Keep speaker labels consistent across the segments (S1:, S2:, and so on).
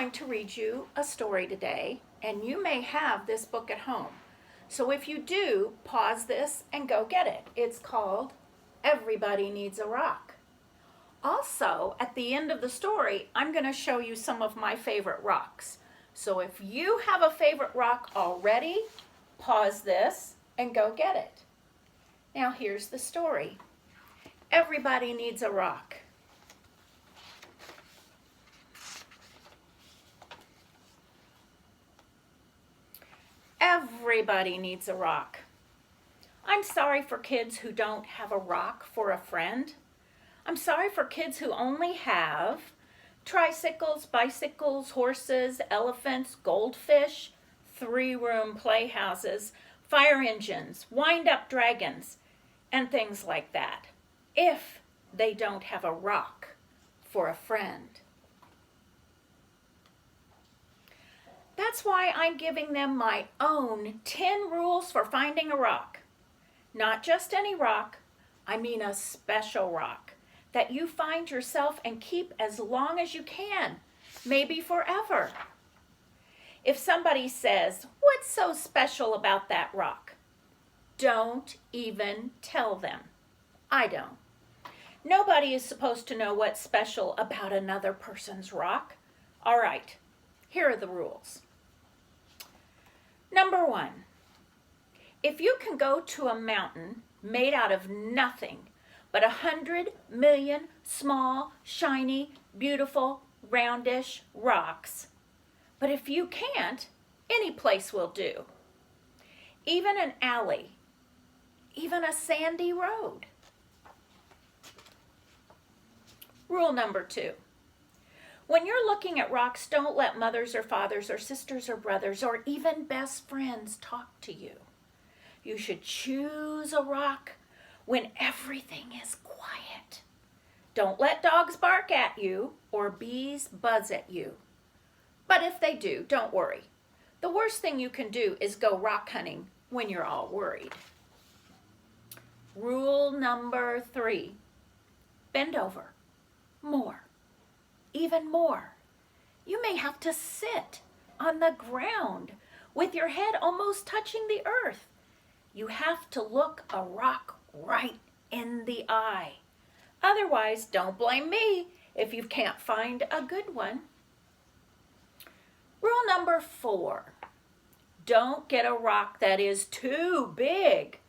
S1: going to read you a story today, and you may have this book at home. So if you do, pause this and go get it. It's called Everybody Needs a Rock. Also, at the end of the story, I'm going to show you some of my favorite rocks. So if you have a favorite rock already, pause this and go get it. Now here's the story. Everybody needs a rock. Everybody needs a rock. I'm sorry for kids who don't have a rock for a friend. I'm sorry for kids who only have tricycles, bicycles, horses, elephants, goldfish, three-room playhouses, fire engines, wind-up dragons, and things like that, if they don't have a rock for a friend. That's why I'm giving them my own 10 rules for finding a rock. Not just any rock, I mean a special rock that you find yourself and keep as long as you can, maybe forever. If somebody says, "What's so special about that rock?" don't even tell them. I don't. Nobody is supposed to know what's special about another person's rock. All right, here are the rules. Number 1, if you can go to a mountain made out of nothing but 100 million small, shiny, beautiful, roundish rocks, but if you can't, any place will do. Even an alley, even a sandy road. Rule number 2. When you're looking at rocks, don't let mothers or fathers or sisters or brothers or even best friends talk to you. You should choose a rock when everything is quiet. Don't let dogs bark at you or bees buzz at you. But if they do, don't worry. The worst thing you can do is go rock hunting when you're all worried. Rule number 3. Bend over. More. Even more. You may have to sit on the ground with your head almost touching the earth. You have to look a rock right in the eye. Otherwise, don't blame me if you can't find a good one. Rule number 4. Don't get a rock that is too big.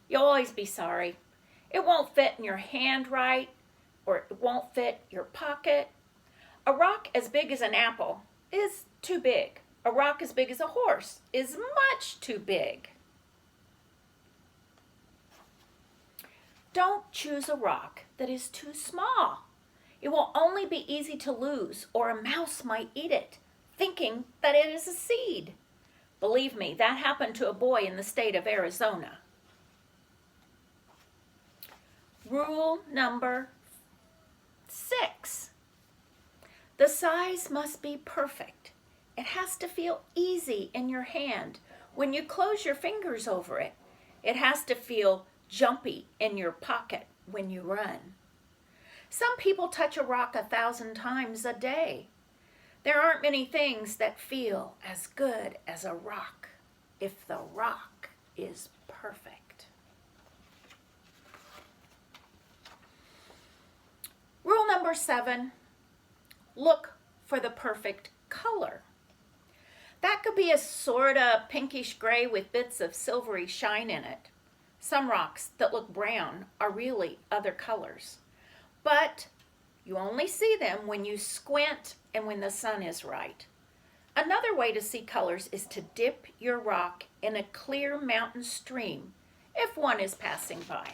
S1: You'll always be sorry. It won't fit in your hand right, or it won't fit your pocket. A rock as big as an apple is too big. A rock as big as a horse is much too big. Don't choose a rock that is too small. It will only be easy to lose, or a mouse might eat it, thinking that it is a seed. Believe me, that happened to a boy in the state of Arizona. Rule number 6. The size must be perfect. It has to feel easy in your hand when you close your fingers over it. It has to feel jumpy in your pocket when you run. Some people touch a rock 1,000 times a day. There aren't many things that feel as good as a rock if the rock is perfect. Rule number 7. Look for the perfect color. That could be a sort of pinkish gray with bits of silvery shine in it. Some rocks that look brown are really other colors. But you only see them when you squint and when the sun is right. Another way to see colors is to dip your rock in a clear mountain stream if one is passing by.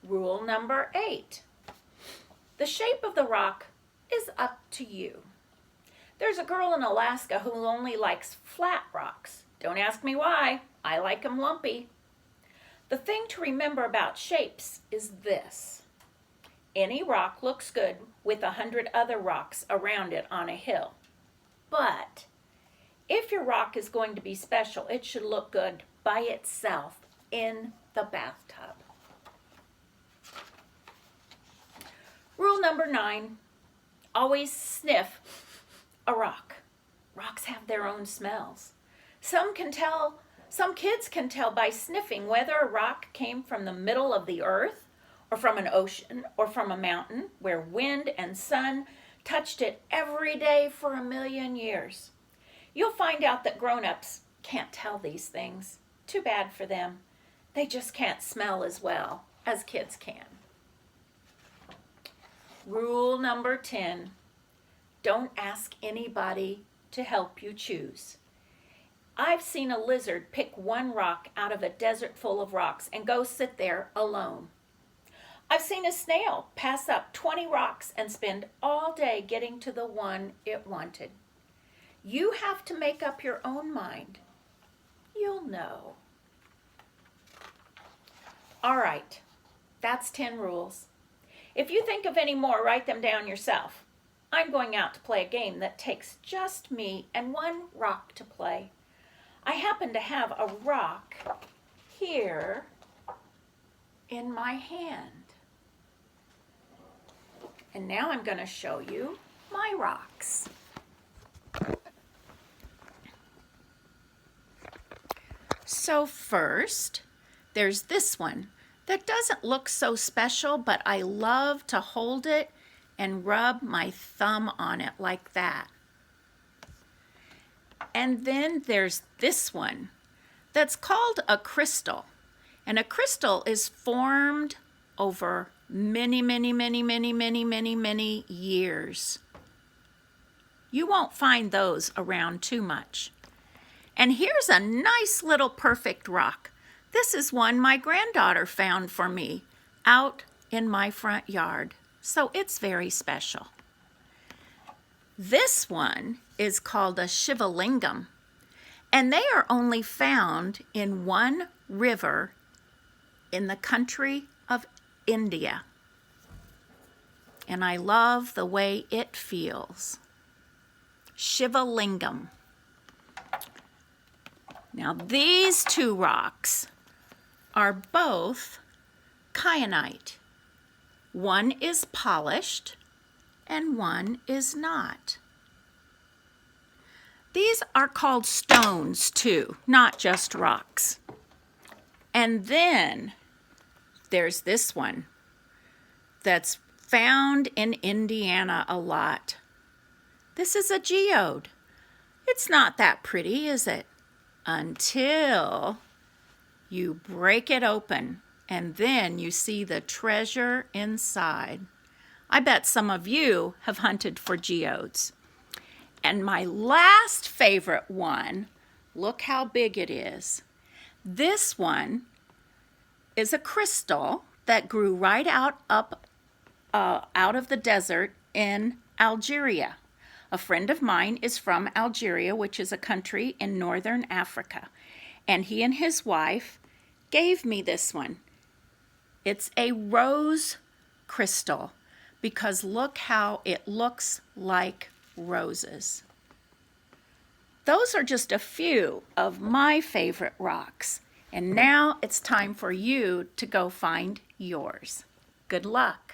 S1: Rule number 8. The shape of the rock is up to you. There's a girl in Alaska who only likes flat rocks. Don't ask me why. I like them lumpy. The thing to remember about shapes is this. Any rock looks good with 100 other rocks around it on a hill. But if your rock is going to be special, it should look good by itself in the bathtub. Rule number 9, always sniff a rock. Rocks have their own smells. Some kids can tell by sniffing whether a rock came from the middle of the earth or from an ocean or from a mountain where wind and sun touched it every day for 1,000,000 years. You'll find out that grown-ups can't tell these things. Too bad for them. They just can't smell as well as kids can. Rule number 10, don't ask anybody to help you choose. I've seen a lizard pick one rock out of a desert full of rocks and go sit there alone. I've seen a snail pass up 20 rocks and spend all day getting to the one it wanted. You have to make up your own mind. You'll know. All right, that's 10 rules. If you think of any more, write them down yourself. I'm going out to play a game that takes just me and one rock to play. I happen to have a rock here in my hand. And now I'm going to show you my rocks. So first, there's this one that doesn't look so special, but I love to hold it and rub my thumb on it like that. And then there's this one that's called a crystal. And a crystal is formed over many years. You won't find those around too much. And here's a nice little perfect rock. This is one my granddaughter found for me out in my front yard. So it's very special. This one is called a Shivalingam, and they are only found in one river in the country of India. And I love the way it feels. Shivalingam. Now these two rocks are both kyanite. One is polished and one is not. These are called stones too, not just rocks. And then there's this one that's found in Indiana a lot. This is a geode. It's not that pretty, is it? Until you break it open and then you see the treasure inside. I bet some of you have hunted for geodes. And my last favorite one, look how big it is. This one is a crystal that grew right out of the desert in Algeria. A friend of mine is from Algeria, which is a country in northern Africa. And he and his wife gave me this one. It's a rose crystal because look how it looks like roses. Those are just a few of my favorite rocks. And now it's time for you to go find yours. Good luck.